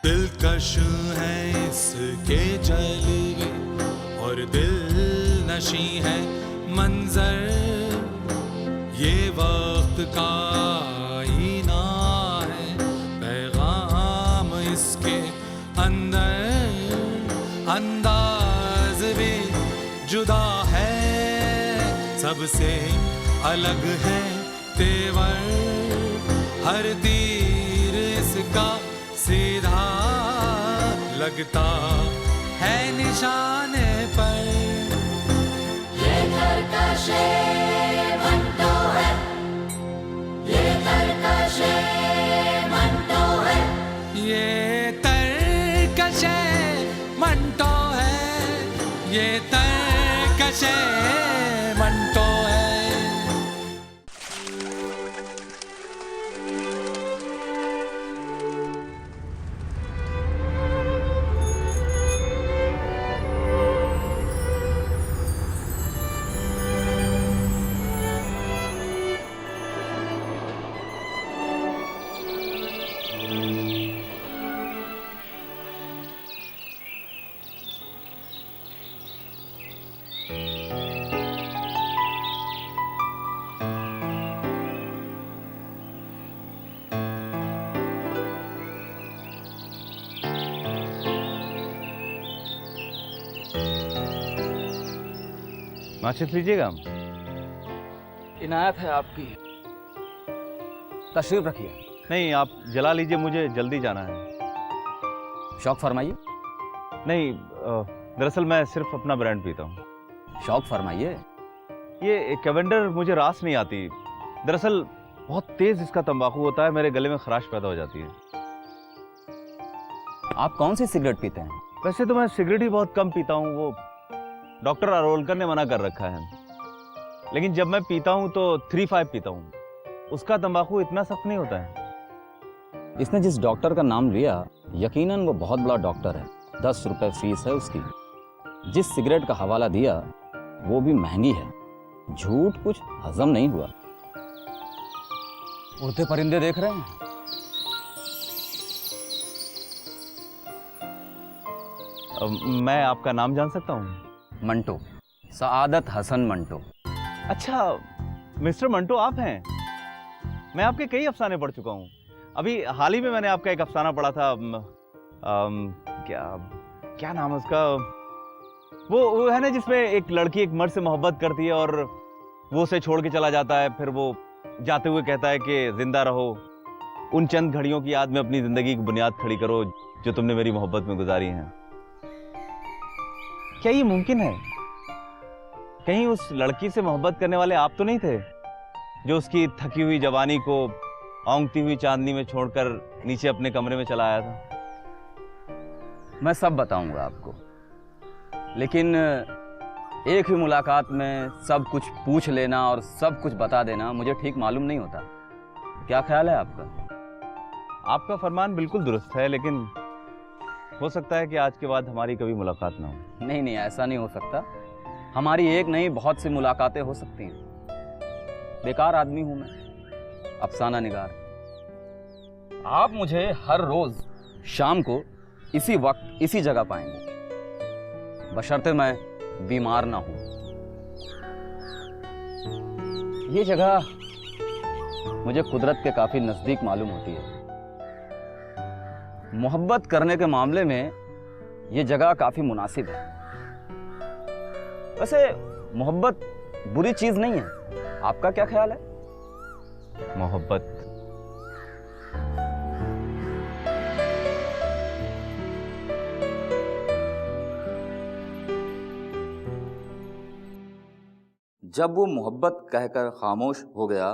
दिलकश है इसके जलवे और दिल नशी है मंजर, ये वक्त का आईना है, पैगाम इसके अंदर, अंदाज भी जुदा है, सबसे अलग है तेवर, हर तीर इसका सीधा लगता है निशाने पर। ये तरकशे मंटो है, ये तरकशे मंटो है, ये तरकशे मंटो है, ये तरकशे मंटो है। माचिस लीजिएगा। इनायत है आपकी, तशरीफ रखिए। नहीं, आप जला लीजिए, मुझे जल्दी जाना है। शौक फरमाइए। नहीं, दरअसल मैं सिर्फ अपना ब्रांड पीता हूँ। शौक फरमाइए। ये कैवेंडर मुझे रास नहीं आती। दरअसल बहुत तेज इसका तंबाकू होता है, मेरे गले में खराश पैदा हो जाती है। आप कौन सी सिगरेट पीते हैं? वैसे तो मैं सिगरेट ही बहुत कम पीता हूँ, वो डॉक्टर अरोलकर ने मना कर रखा है। लेकिन जब मैं पीता हूँ तो 3-5 पीता हूँ। उसका तंबाकू इतना सख्त नहीं होता है। इसने जिस डॉक्टर का नाम लिया, यकीनन वो बहुत बड़ा डॉक्टर है। 10 रुपए फीस है उसकी। जिस सिगरेट का हवाला दिया वो भी महंगी है। झूठ कुछ हजम नहीं हुआ। उड़ते परिंदे देख रहे हैं? मैं आपका नाम जान सकता हूँ? मंटो, सआदत हसन मंटो। अच्छा, मिस्टर मंटो आप हैं। मैं आपके कई अफसाने पढ़ चुका हूँ। अभी हाल ही में मैंने आपका एक अफसाना पढ़ा था। क्या नाम है उसका? वो है ना जिसमें एक लड़की एक मर्द से मोहब्बत करती है और वो उसे छोड़ के चला जाता है, फिर वो जाते हुए कहता है कि जिंदा रहो, उन चंद घड़ियों की याद में अपनी जिंदगी की बुनियाद खड़ी करो जो तुमने मेरी मोहब्बत में गुजारी हैं। क्या ये मुमकिन है? कहीं उस लड़की से मोहब्बत करने वाले आप तो नहीं थे जो उसकी थकी हुई जवानी को औंगती हुई चांदनी में छोड़कर नीचे अपने कमरे में चला आया था? मैं सब बताऊंगा आपको, लेकिन एक ही मुलाकात में सब कुछ पूछ लेना और सब कुछ बता देना मुझे ठीक मालूम नहीं होता। क्या ख्याल है आपका? आपका फरमान बिल्कुल दुरुस्त है, लेकिन हो सकता है कि आज के बाद हमारी कभी मुलाकात ना हो। नहीं नहीं, ऐसा नहीं हो सकता। हमारी एक नहीं बहुत सी मुलाकातें हो सकती हैं। बेकार आदमी हूं मैं, अफसाना निगार। आप मुझे हर रोज शाम को इसी वक्त इसी जगह पाएंगे, बशर्ते मैं बीमार ना हूं। ये जगह मुझे कुदरत के काफी नजदीक मालूम होती है। मोहब्बत करने के मामले में ये जगह काफी मुनासिब है। वैसे मोहब्बत बुरी चीज नहीं है, आपका क्या ख्याल है? मोहब्बत जब वो मोहब्बत कहकर खामोश हो गया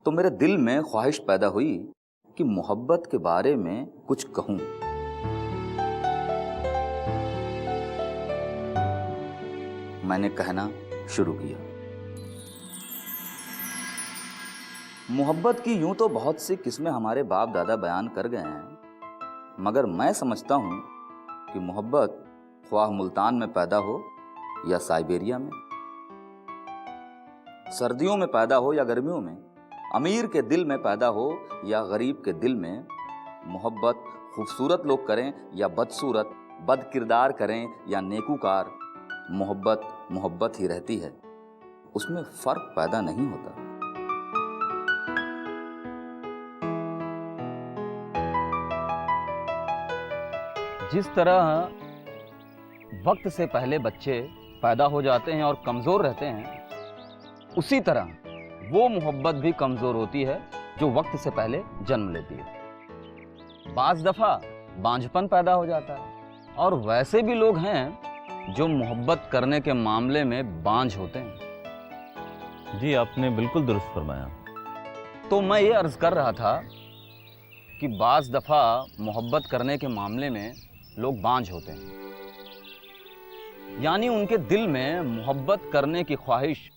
तो मेरे दिल में ख्वाहिश पैदा हुई कि मोहब्बत के बारे में कुछ कहूं। मैंने कहना शुरू किया। मोहब्बत की यूं तो बहुत सी किस्में हमारे बाप दादा बयान कर गए हैं, मगर मैं समझता हूं कि मोहब्बत ख्वाह मुल्तान में पैदा हो या साइबेरिया में, सर्दियों में पैदा हो या गर्मियों में, अमीर के दिल में पैदा हो या गरीब के दिल में, मोहब्बत खूबसूरत लोग करें या बदसूरत, बद किरदार करें या नेकूकार, मोहब्बत मोहब्बत ही रहती है, उसमें फर्क पैदा नहीं होता। जिस तरह वक्त से पहले बच्चे पैदा हो जाते हैं और कमजोर रहते हैं, उसी तरह वो मोहब्बत भी कमजोर होती है जो वक्त से पहले जन्म लेती है। बाज दफा बांझपन पैदा हो जाता है और वैसे भी लोग हैं जो मोहब्बत करने के मामले में बांझ होते हैं। जी, आपने बिल्कुल दुरुस्त फरमाया। तो मैं ये अर्ज कर रहा था कि बाज दफा मोहब्बत करने के मामले में लोग बांझ होते हैं, यानी उनके दिल में मोहब्बत करने की ख्वाहिश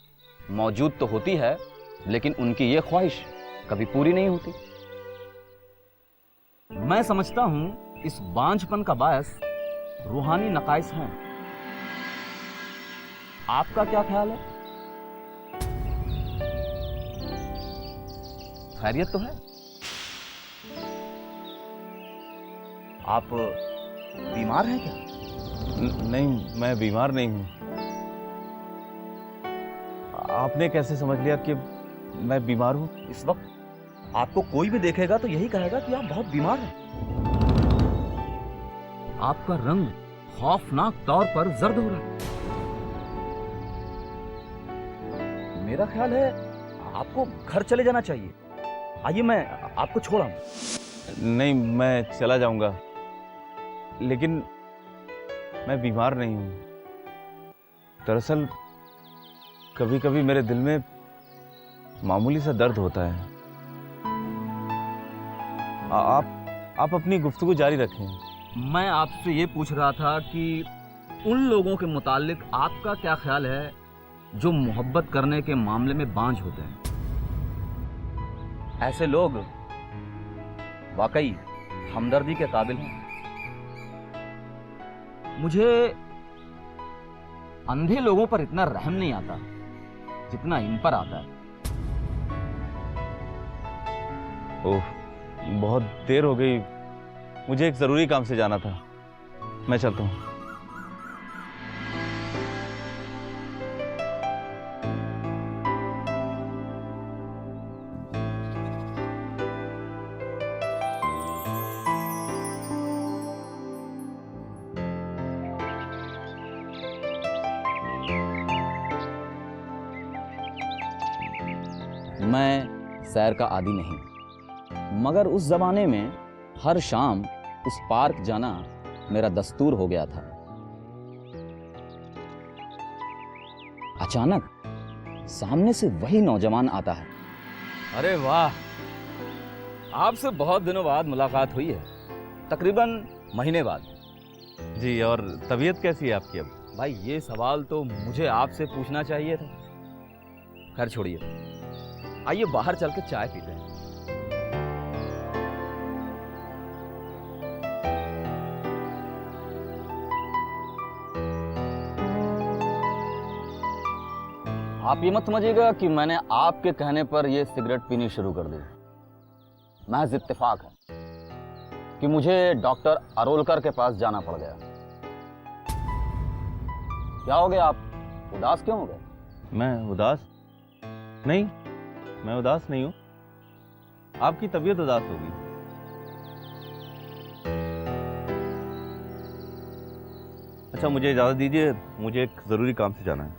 मौजूद तो होती है, लेकिन उनकी ये ख्वाहिश कभी पूरी नहीं होती। मैं समझता हूं इस बांझपन का बायस रूहानी नकाइस हैं। आपका क्या ख्याल है? खैरियत तो है? आप बीमार हैं क्या? नहीं, मैं बीमार नहीं हूं। आपने कैसे समझ लिया कि मैं बीमार हूं? इस वक्त आपको कोई भी देखेगा तो यही कहेगा कि आप बहुत बीमार हैं। आपका रंग खौफनाक तौर पर जर्द हो रहा है। मेरा ख्याल है आपको घर चले जाना चाहिए। आइए, मैं आपको छोड़ आऊं। नहीं, मैं चला जाऊंगा, लेकिन मैं बीमार नहीं हूं। दरअसल कभी कभी मेरे दिल में मामूली सा दर्द होता है। आप अपनी गुफ्तगू जारी रखें। मैं आपसे ये पूछ रहा था कि उन लोगों के मुतालिक आपका क्या ख्याल है जो मोहब्बत करने के मामले में बांझ होते हैं। ऐसे लोग वाकई हमदर्दी के काबिल हैं। मुझे अंधे लोगों पर इतना रहम नहीं आता जितना इन पर आता है। ओह, बहुत देर हो गई, मुझे एक जरूरी काम से जाना था। मैं चलता हूं। मैं सैर का आदी नहीं, मगर उस जमाने में हर शाम उस पार्क जाना मेरा दस्तूर हो गया था। अचानक सामने से वही नौजवान आता है। अरे वाह, आपसे बहुत दिनों बाद मुलाकात हुई है, तकरीबन महीने बाद। जी, और तबीयत कैसी है आपकी अब? भाई, ये सवाल तो मुझे आपसे पूछना चाहिए था। खैर छोड़िए, आइए बाहर चल के चाय पीते हैं। आप ये मत समझिएगा कि मैंने आपके कहने पर यह सिगरेट पीनी शुरू कर दी। महज इत्तेफाक है कि मुझे डॉक्टर अरोलकर के पास जाना पड़ गया। क्या हो गया, आप उदास क्यों हो गए? मैं उदास नहीं, मैं उदास नहीं हूं। आपकी तबीयत उदास होगी। अच्छा, मुझे इजाजत दीजिए, मुझे एक जरूरी काम से जाना है।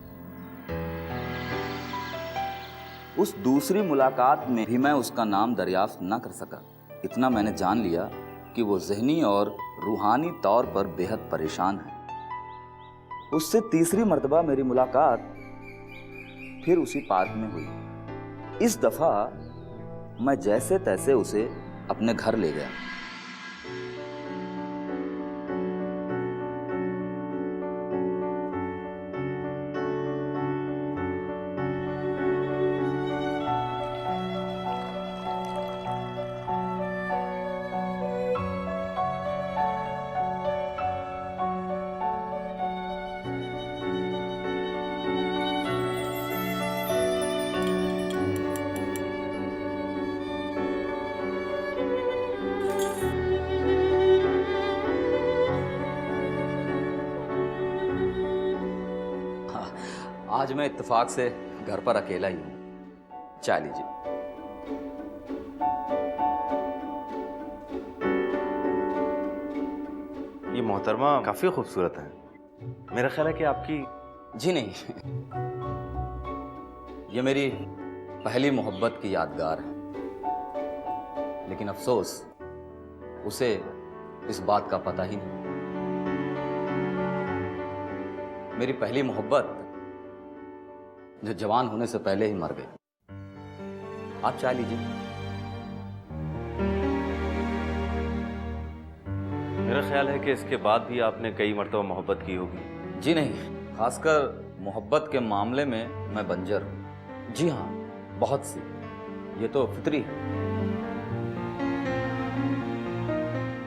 उस दूसरी मुलाकात में भी मैं उसका नाम दरियाफ्त न कर सका। इतना मैंने जान लिया कि वो ज़हनी और रूहानी तौर पर बेहद परेशान है। उससे तीसरी मर्तबा मेरी मुलाकात फिर उसी पार्क में हुई। इस दफा मैं जैसे तैसे उसे अपने घर ले गया। आज मैं इत्तेफाक से घर पर अकेला ही हूँ। चाय लीजिए। ये मोहतरमा काफी खूबसूरत है। मेरा ख्याल है कि आपकी जी नहीं, ये मेरी पहली मोहब्बत की यादगार है, लेकिन अफसोस उसे इस बात का पता ही नहीं। मेरी पहली मोहब्बत जो जवान होने से पहले ही मर गई। आप चाय लीजिए। मेरा ख्याल है कि इसके बाद भी आपने कई मरतबा मोहब्बत की होगी। जी नहीं, खासकर मोहब्बत के मामले में मैं बंजर हूं। जी हाँ, बहुत सी। ये तो फितरी है।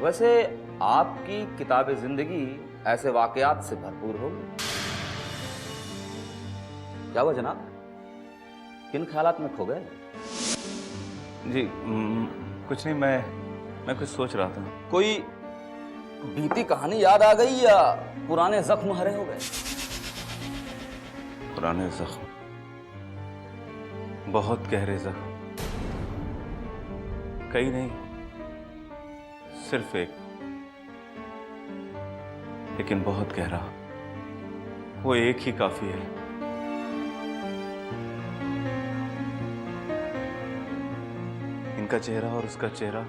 वैसे आपकी किताब जिंदगी ऐसे वाकयात से भरपूर होगी। क्या हुआ जनाब, किन ख्यालात में खो गए? जी कुछ नहीं, मैं कुछ सोच रहा था। कोई बीती कहानी याद आ गई या पुराने जख्म हरे हो गए? पुराने जख्म, बहुत गहरे जख्म। कई नहीं, सिर्फ एक, लेकिन बहुत गहरा। वो एक ही काफी है। इनका चेहरा और उसका चेहरा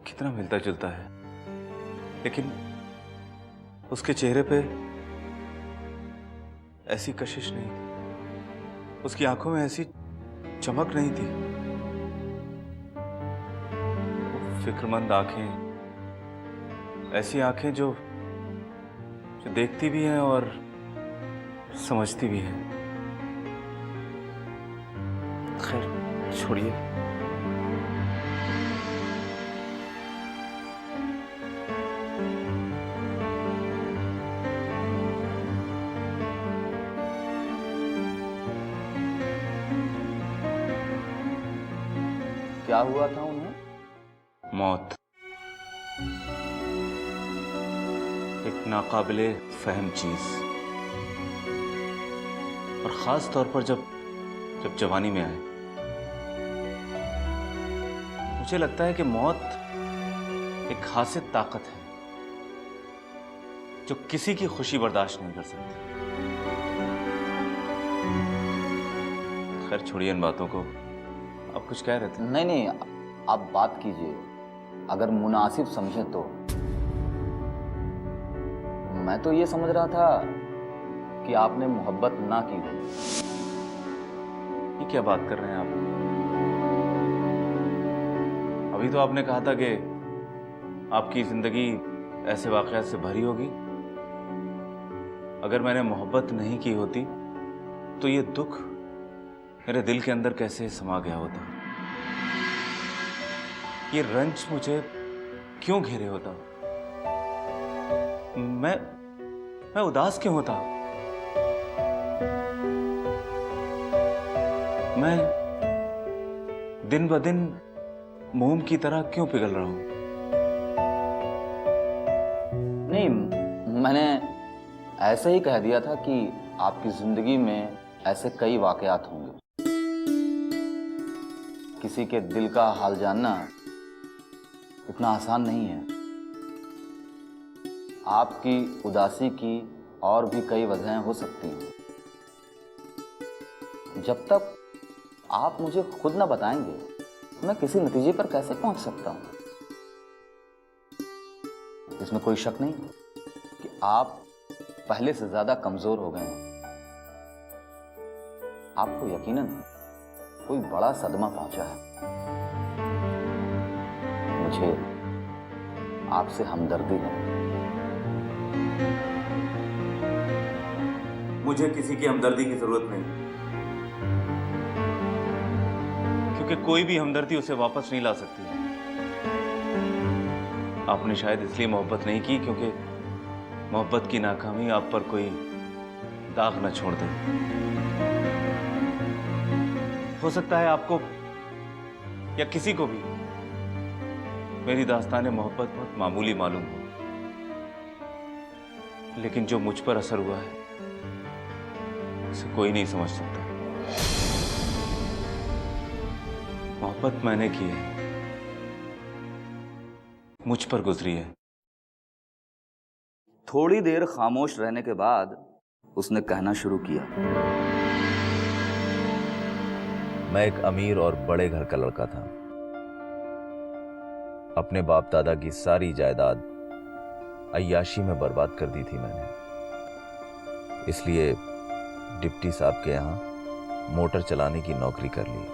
कितना मिलता जुलता है, लेकिन उसके चेहरे पे ऐसी कशिश नहीं थी, उसकी आंखों में ऐसी चमक नहीं थी। वो फिक्रमंद आंखें, ऐसी आंखें जो देखती भी हैं और समझती भी हैं। खैर छोड़िए। क्या हुआ था उन्हें? मौत, एक नाकाबिले फहम चीज, और खास तौर पर जब जवानी में आए। मुझे लगता है कि मौत एक खासी ताकत है जो किसी की खुशी बर्दाश्त नहीं कर सकती। खैर छोड़िए इन बातों को। आप कुछ कह रहे थे? नहीं नहीं, आप बात कीजिए, अगर मुनासिब समझे तो। मैं तो ये समझ रहा था कि आपने मोहब्बत ना की हो। ये क्या बात कर रहे हैं आप? अभी तो आपने कहा था कि आपकी जिंदगी ऐसे वाकयात से भरी होगी। अगर मैंने मोहब्बत नहीं की होती तो ये दुख मेरे दिल के अंदर कैसे समा गया होता, ये रंज मुझे क्यों घेरे होता, मैं उदास क्यों होता, मैं दिन ब दिन मोम की तरह क्यों पिघल रहा हूं? नहीं, मैंने ऐसे ही कह दिया था कि आपकी जिंदगी में ऐसे कई वाकयात होंगे। किसी के दिल का हाल जानना इतना आसान नहीं है। आपकी उदासी की और भी कई वजहें हो सकती हैं। जब तक आप मुझे खुद ना बताएंगे मैं किसी नतीजे पर कैसे पहुंच सकता हूं। इसमें कोई शक नहीं कि आप पहले से ज्यादा कमजोर हो गए हैं। आपको यकीनन कोई बड़ा सदमा पहुंचा है। मुझे आपसे हमदर्दी है। मुझे किसी की हमदर्दी की जरूरत नहीं, क्योंकि कोई भी हमदर्दी उसे वापस नहीं ला सकती। आपने शायद इसलिए मोहब्बत नहीं की क्योंकि मोहब्बत की नाकामी आप पर कोई दाग न छोड़ दे। हो सकता है आपको या किसी को भी मेरी दास्तान मोहब्बत बहुत मामूली मालूम हो, लेकिन जो मुझ पर असर हुआ है उसे कोई नहीं समझ सकता। मोहब्बत मैंने की है, मुझ पर गुजरी है। थोड़ी देर खामोश रहने के बाद उसने कहना शुरू किया। मैं एक अमीर और बड़े घर का लड़का था। अपने बाप दादा की सारी जायदाद अय्याशी में बर्बाद कर दी थी मैंने। इसलिए डिप्टी साहब के यहां मोटर चलाने की नौकरी कर ली।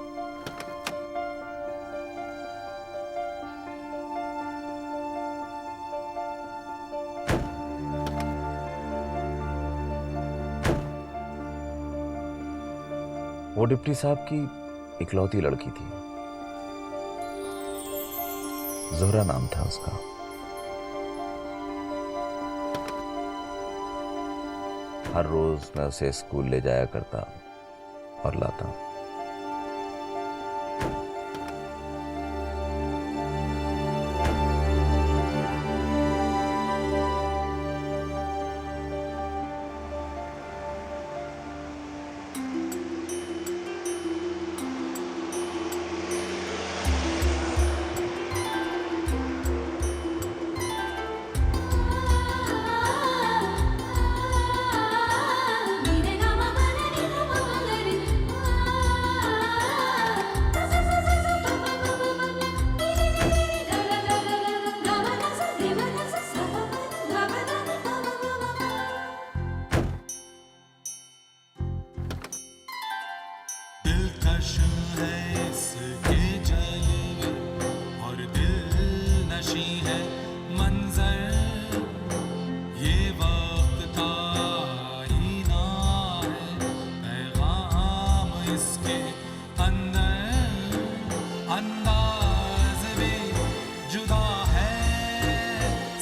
वो डिप्टी साहब की इकलौती लड़की थी, ज़ोहरा नाम था उसका। हर रोज मैं उसे स्कूल ले जाया करता और लाता। दिलकश है इसके जलवे और दिल नशी है मंजर, ये वक्त का आईना है, पैगाम इसके अंदर, अंदाज भी जुदा है,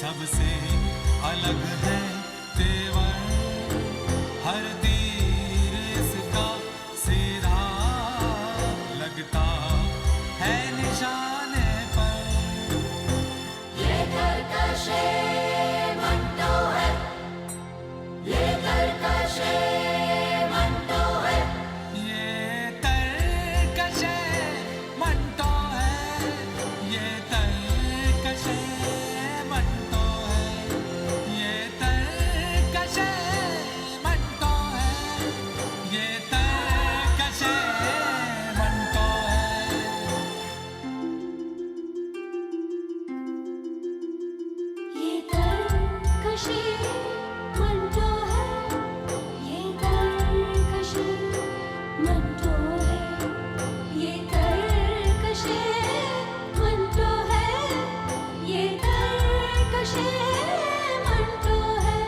सबसे अलग है तेवर, हर तीर इसका सीधा लगता है निशाने पर। ये तरकशे मंटो है, ये तरकशे मंटो है, ये तरकशे मंटो है, ये तरकशे मंटो है, ये तरकशे मंटो है, ये तरकशे मंटो है। ये तरकशे मंटो है, ये तरकशे मंटो है, ये तरकशे मंटो है, ये तरकशे मंटो है।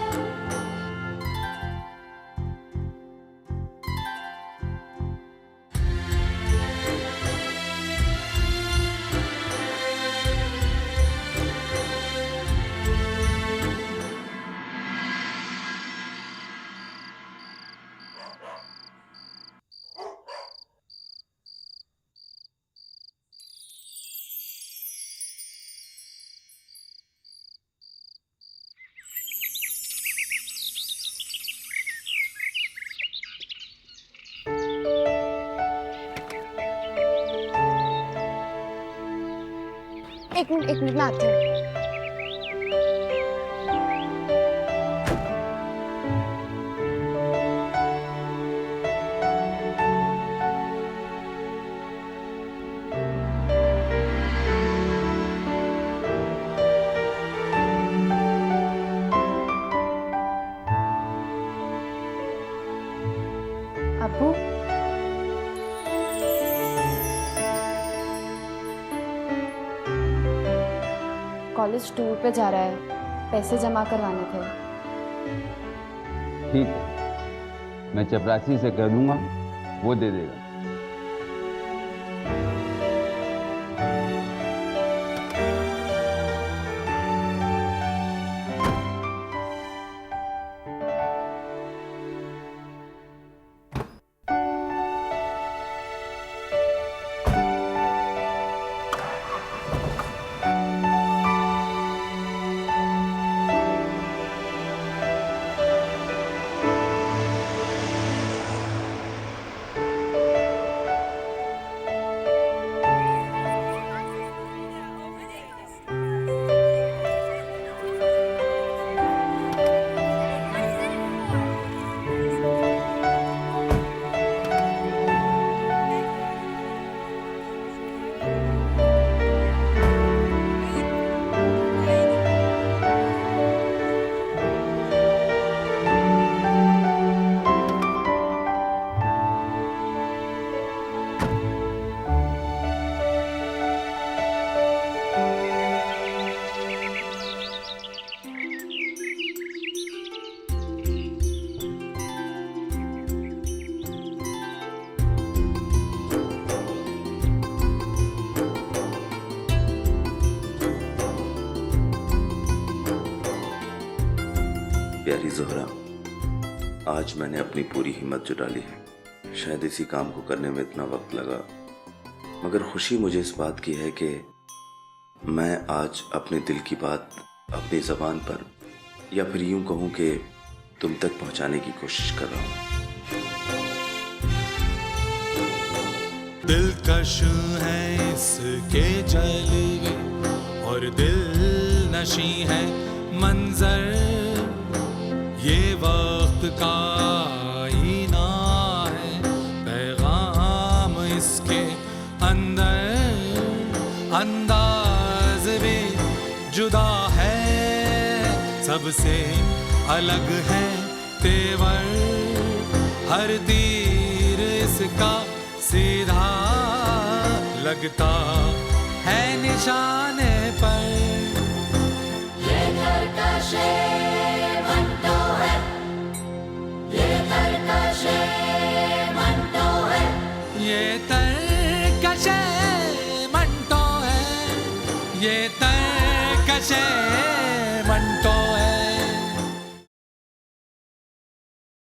एक मिनट मैं आती हूँ। अब्बू, कॉलेज टूर पे जा रहा है, पैसे जमा करवाने थे। ठीक है, मैं चपरासी से कह दूंगा, वो दे देगा। प्यारी ज़ोहरा, आज मैंने अपनी पूरी हिम्मत जुटा ली है। शायद इसी काम को करने में इतना वक्त लगा, मगर खुशी मुझे इस बात की है कि मैं आज अपने दिल की बात अपनी ज़बान पर, या फिर यूं कहूं कि तुम तक पहुंचाने की कोशिश कर रहा हूं। दिलकश है इसके जलवे और दिल नशी है मंजर, ये वक्त का आईना है, पैगाम इसके अंदर, अंदाज भी जुदा है, सबसे अलग है तेवर, हर तीर इसका सीधा लगता है निशाने पर। ये तरकश मंटो है, ये तरकश मंटो है, ये तरकश मंटो है, ये तरकश